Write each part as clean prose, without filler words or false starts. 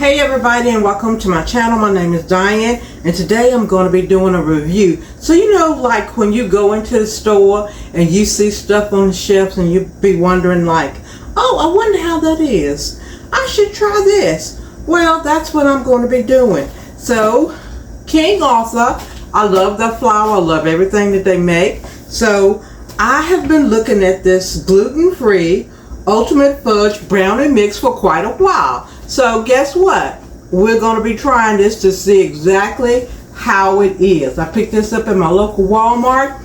Hey everybody, and welcome to my channel. My name is Diane, and today I'm going to be doing a review. So like when you go into the store and you see stuff on the shelves and you be wondering like, oh, I wonder how that is. I should try this. Well, that's what I'm going to be doing. So King Arthur, I love their flour. I love everything that they make. So I have been looking at this gluten-free ultimate fudge brownie mix for quite a while. So guess what? We're going to be trying this to see exactly how it is. I picked this up in my local Walmart.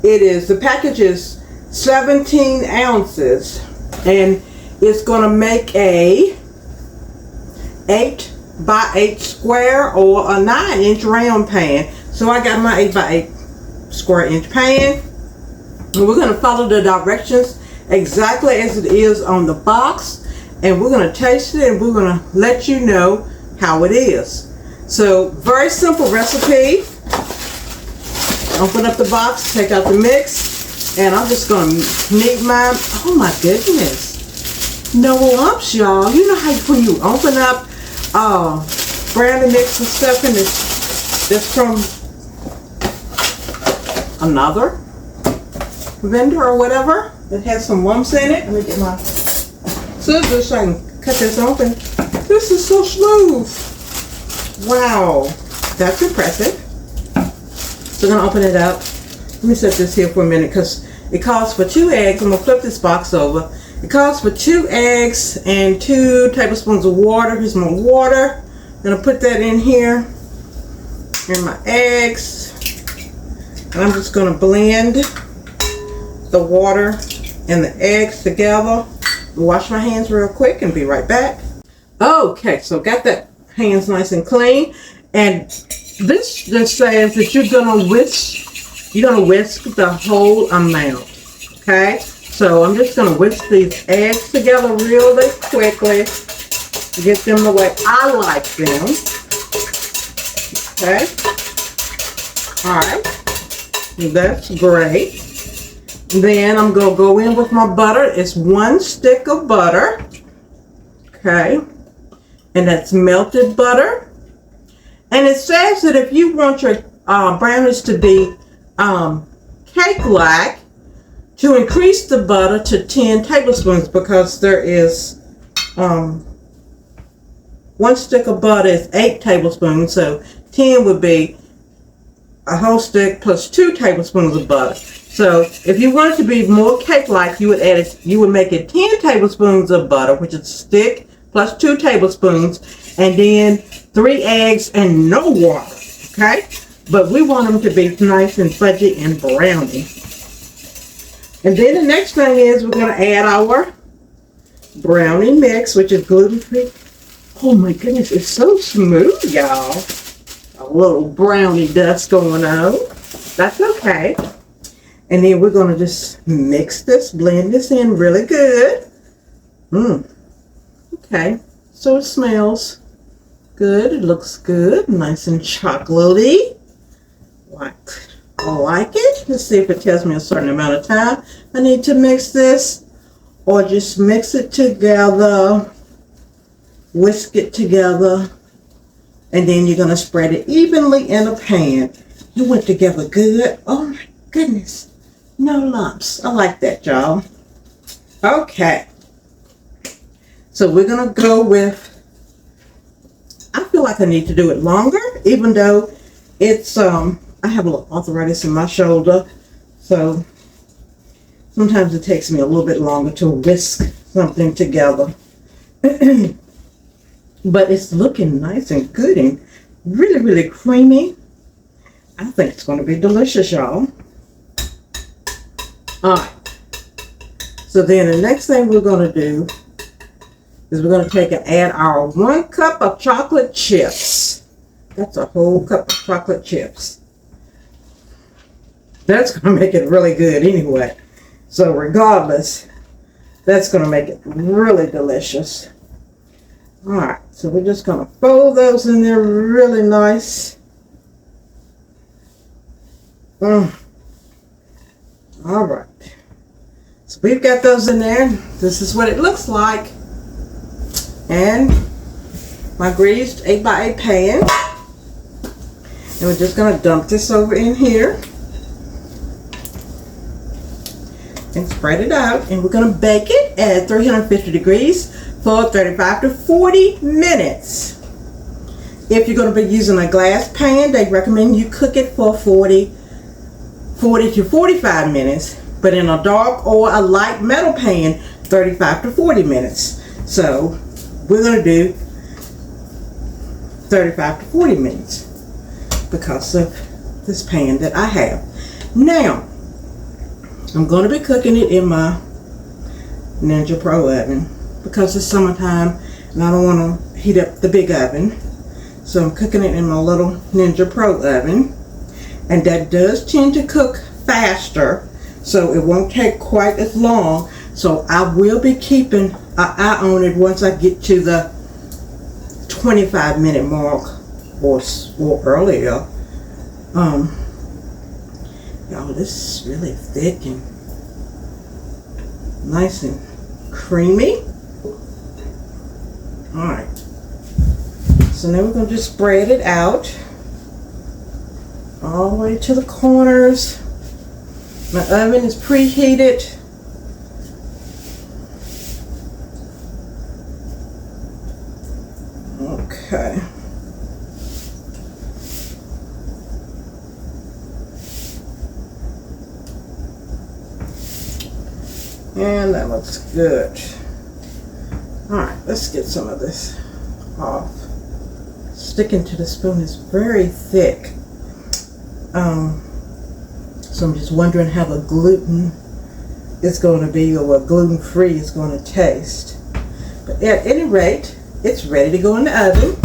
The package is 17 ounces and it's going to make a 8 by 8 square or a 9-inch round pan. So I got my 8 by 8 square inch pan, and we're going to follow the directions exactly as it is on the box, and we're going to taste it and we're going to let you know how it is. So very simple recipe. Open up the box, take out the mix, and I'm just going to knead mine. Oh my goodness, no lumps, y'all. You know how when you open up brownie mix and stuff and it's from another vendor or whatever that has some lumps in it. Let me get my scissors so I can cut this open. This is so smooth. Wow, that's impressive. So I'm gonna open it up. Let me set this here for a minute because it calls for 2 eggs. I'm gonna flip this box over. It calls for 2 eggs and 2 tablespoons of water. Here's my water. I'm gonna put that in here. And my eggs. And I'm just gonna blend the water and the eggs together. Wash my hands real quick and be right back. Okay, so got that hands nice and clean. And this just says that you're gonna whisk the whole amount. Okay? So I'm just gonna whisk these eggs together really quickly. Get them the way I like them. Okay? Alright. That's great. Then I'm going to go in with my butter. It's 1 stick of butter. Okay. And that's melted butter. And it says that if you want your brownies to be cake-like, to increase the butter to 10 tablespoons because there is 1 stick of butter is 8 tablespoons. So 10 would be a whole stick plus 2 tablespoons of butter. So if you want it to be more cake-like, you would make it 10 tablespoons of butter, which is a stick plus 2 tablespoons, and then 3 eggs and no water. Okay? But we want them to be nice and fudgy and brownie. And then the next thing is we're going to add our brownie mix, which is gluten-free. Oh my goodness, it's so smooth, y'all. A little brownie dust going on. That's okay. And then we're going to just mix this, blend this in really good. Okay, so it smells good. It looks good. Nice and chocolatey. I like it. Let's see if it tells me a certain amount of time I need to mix this. Or just mix it together. Whisk it together. And then you're going to spread it evenly in a pan. It went together good. Oh my goodness. No lumps. I like that, y'all. Okay. So we're going to go with, I feel like I need to do it longer, even though it's, I have a little arthritis in my shoulder. So sometimes it takes me a little bit longer to whisk something together. But it's looking nice and good and really, really creamy. I think it's going to be delicious, y'all. Alright. So then the next thing we're going to do is we're going to take and add our 1 cup of chocolate chips. That's a whole cup of chocolate chips. That's going to make it really good anyway. So regardless, that's going to make it really delicious. Alright, so we're just going to fold those in there really nice. Alright, so we've got those in there. This is what it looks like. And my greased 8x8 pan. And we're just going to dump this over in here. And spread it out. And we're going to bake it at 350 degrees for 35 to 40 minutes. If you're going to be using a glass pan, they recommend you cook it for 40 to 45 minutes. But in a dark or a light metal pan, 35 to 40 minutes. So we're going to do 35 to 40 minutes because of this pan that I have. Now, I'm going to be cooking it in my Ninja Pro oven because it's summertime and I don't want to heat up the big oven. So I'm cooking it in my little Ninja Pro oven, and that does tend to cook faster, so it won't take quite as long. So I will be keeping an eye on it once I get to the 25-minute mark or earlier. Y'all, this is really thick and nice and creamy. All right. So now we're going to just spread it out all the way to the corners. My oven is preheated. Okay. And that looks good. Alright, let's get some of this off. Sticking to the spoon is very thick. So I'm just wondering how the gluten is going to be, or what gluten-free is going to taste. But at any rate, it's ready to go in the oven.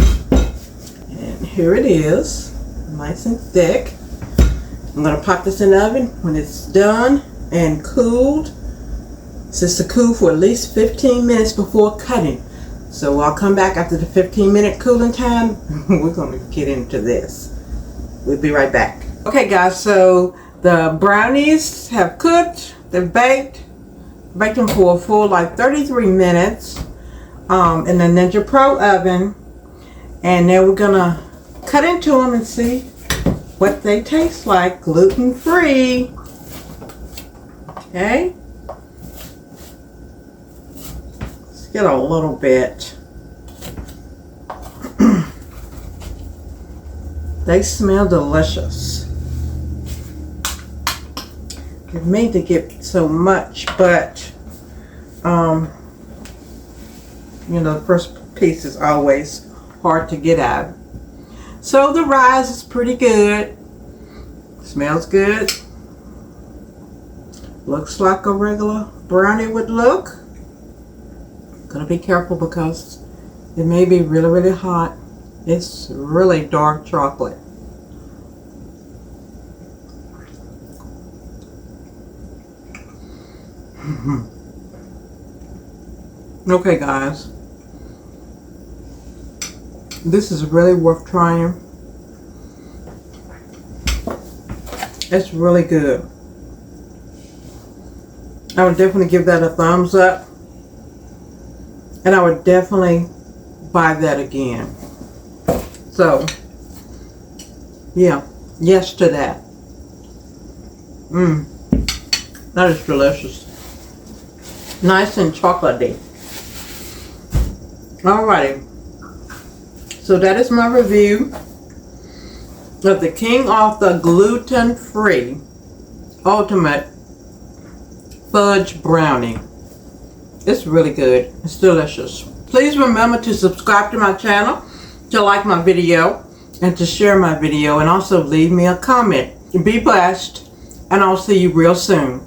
And here it is, nice and thick. I'm going to pop this in the oven when it's done and cooled. It says to cool for at least 15 minutes before cutting. So I'll come back after the 15-minute cooling time. We're going to get into this. We'll be right back. Okay guys, so the brownies have cooked. They're baked. Baked them for a full like 33 minutes in the Ninja Pro oven. And then we're going to cut into them and see what they taste like, gluten-free. Okay. Let's get a little bit. They smell delicious. Didn't mean to get so much, but you know, the first piece is always hard to get out. So the rise is pretty good. Smells good. Looks like a regular brownie would look. Gonna be careful because it may be really, really hot. It's really dark chocolate. Okay guys, this is really worth trying. It's really good. I would definitely give that a thumbs up, and I would definitely buy that again. So yeah, yes to that. That is delicious. Nice and chocolatey. Alrighty. So that is my review of the King Arthur gluten-free ultimate fudge brownie. It's really good. It's delicious. Please remember to subscribe to my channel, to like my video, and to share my video, and also leave me a comment. Be blessed, and I'll see you real soon.